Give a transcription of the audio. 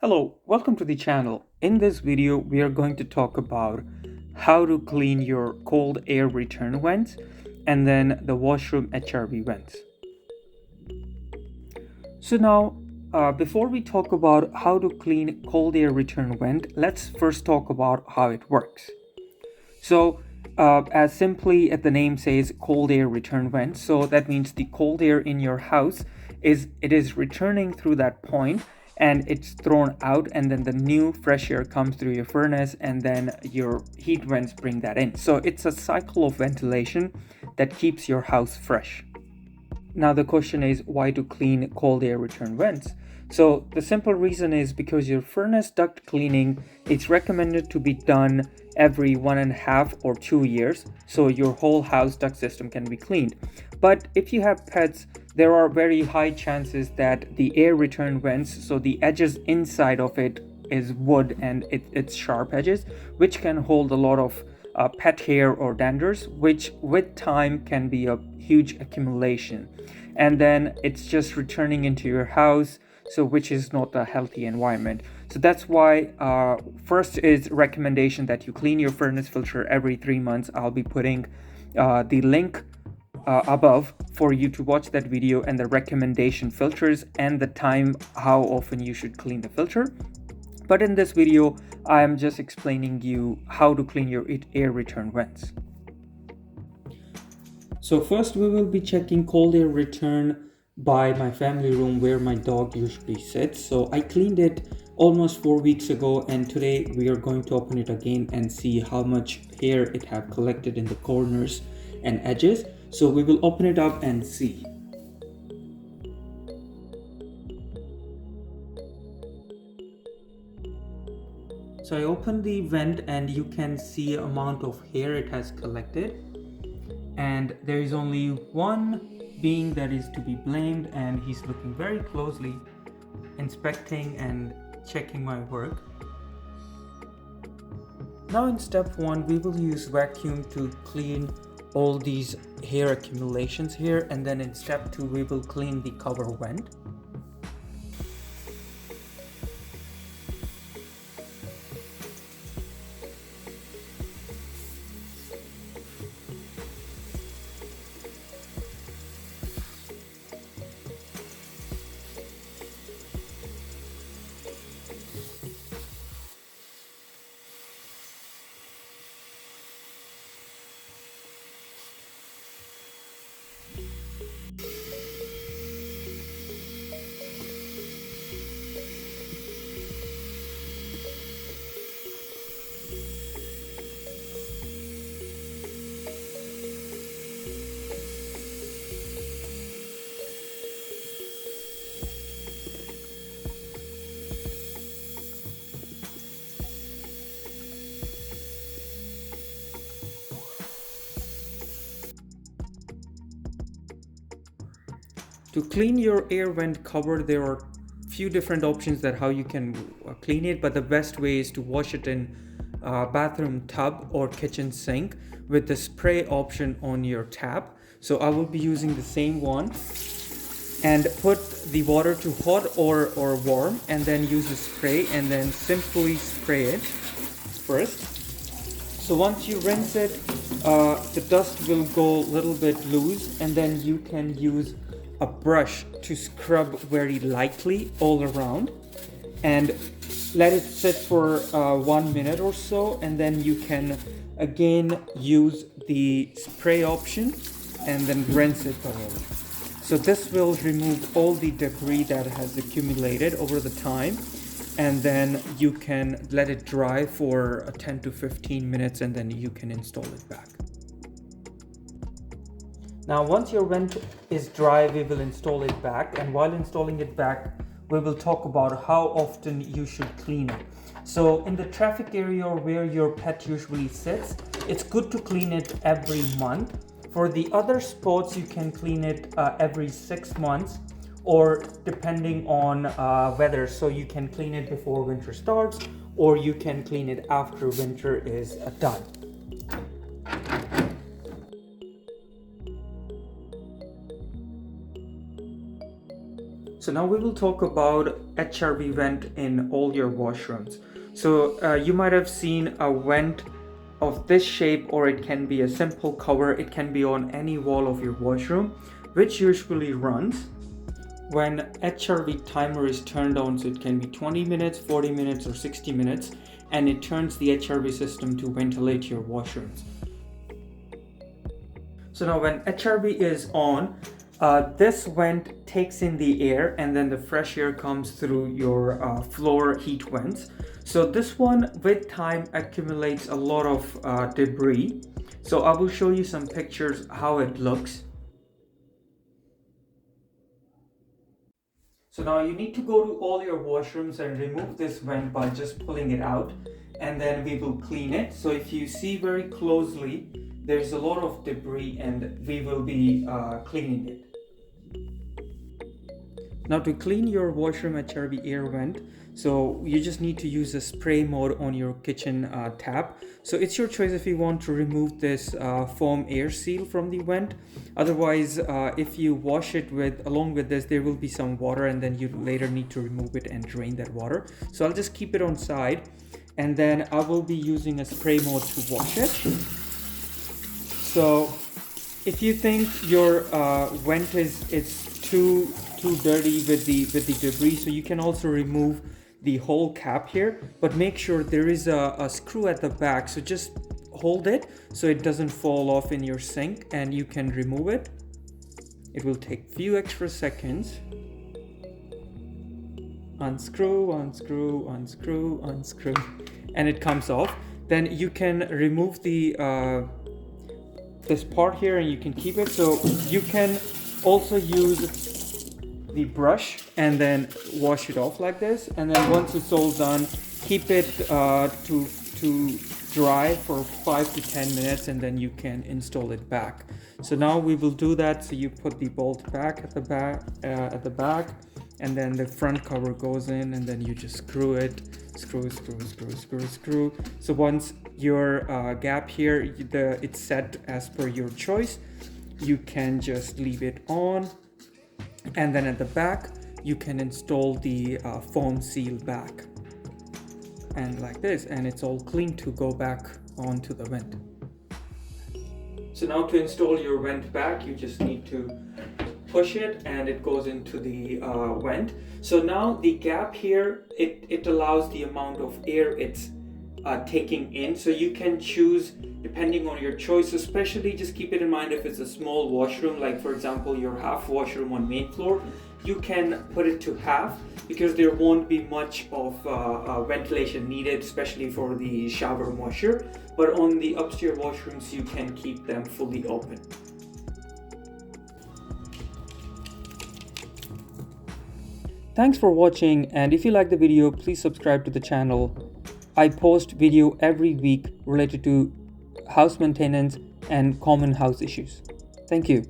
Hello, welcome to the channel. In this video, we are going to talk about how to clean your cold air return vents and then the washroom HRV vents. So now, before we talk about how to clean cold air return vent, let's first talk about how it works. So, as simply as the name says, cold air return vent. So that means the cold air in your house is returning through that point and it's thrown out, and then the new fresh air comes through your furnace, and then your heat vents bring that in. So it's a cycle of ventilation that keeps your house fresh. Now the question is, why to clean cold air return vents? So the simple reason is because your furnace duct cleaning, it's recommended to be done every 1.5 or 2 years, so your whole house duct system can be cleaned. But if you have pets, there are very high chances that the air return vents, so the edges inside of it is wood and it's sharp edges, which can hold a lot of pet hair or danders, which with time can be a huge accumulation, and then it's just returning into your house, so which is not a healthy environment. So that's why first is recommendation that you clean your furnace filter every 3 months. I'll be putting the link above for you to watch that video, and the recommendation filters and the time how often you should clean the filter. But in this video, I am just explaining you how to clean your air return vents. So first we will be checking cold air return by my family room where my dog usually sits. So I cleaned it almost 4 weeks ago, and today we are going to open it again and see how much hair it have collected in the corners and edges. So we will open it up and see. So I opened the vent and you can see amount of hair it has collected, and there is only one being that is to be blamed, and he's looking very closely, inspecting and checking my work. Now in step 1, we will use vacuum to clean all these hair accumulations here, and then in step 2 we will clean the cover vent. To clean your air vent cover, there are few different options that how you can clean it, but the best way is to wash it in bathroom tub or kitchen sink with the spray option on your tap. So I will be using the same one, and put the water to hot or warm, and then use the spray and then simply spray it first. So once you rinse it, the dust will go a little bit loose, and then you can use a brush to scrub very lightly all around and let it sit for 1 minute or so, and then you can again use the spray option and then rinse it thoroughly. So this will remove all the debris that has accumulated over the time, and then you can let it dry for 10 to 15 minutes, and then you can install it back. Now once your vent is dry, we will install it back, and while installing it back, we will talk about how often you should clean it. So in the traffic area where your pet usually sits, it's good to clean it every month. For the other spots, you can clean it every 6 months, or depending on weather. So you can clean it before winter starts, or you can clean it after winter is done. So now we will talk about HRV vent in all your washrooms. So you might have seen a vent of this shape, or it can be a simple cover. It can be on any wall of your washroom, which usually runs when HRV timer is turned on. So it can be 20 minutes, 40 minutes, or 60 minutes, and it turns the HRV system to ventilate your washrooms. So now when HRV is on, this vent takes in the air, and then the fresh air comes through your floor heat vents. So this one with time accumulates a lot of debris. So I will show you some pictures how it looks. So now you need to go to all your washrooms and remove this vent by just pulling it out, and then we will clean it. So if you see very closely, there's a lot of debris, and we will be cleaning it. Now to clean your washroom HRV air vent, so you just need to use a spray mode on your kitchen tap. So it's your choice if you want to remove this foam air seal from the vent. Otherwise, if you wash it along with this, there will be some water, and then you later need to remove it and drain that water. So I'll just keep it on side, and then I will be using a spray mode to wash it. So if you think your vent is too dirty with the debris, so you can also remove the whole cap here, but make sure there is a screw at the back. So just hold it so it doesn't fall off in your sink, and you can remove it. It will take few extra seconds. Unscrew, unscrew, unscrew, unscrew, and it comes off. Then you can remove the this part here, and you can keep it. So you can also use the brush and then wash it off like this, and then once it's all done, keep it to dry for 5 to 10 minutes, and then you can install it back. So now we will do that. So you put the bolt back at the back, and then the front cover goes in, and then you just screw it, screw. So once your gap here, it's set as per your choice, you can just leave it on. And then at the back, you can install the foam seal back, and like this, and it's all clean to go back onto the vent. So now to install your vent back, you just need to push it, and it goes into the vent. So now the gap here, it allows the amount of air it's taking in. So you can choose depending on your choice. Especially just keep it in mind if it's a small washroom, like for example your half washroom on main floor, you can put it to half, because there won't be much of ventilation needed, especially for the shower washer. But on the upstairs washrooms, you can keep them fully open. Thanks for watching, and if you like the video, please subscribe to the channel. I post video every week related to house maintenance and common house issues. Thank you.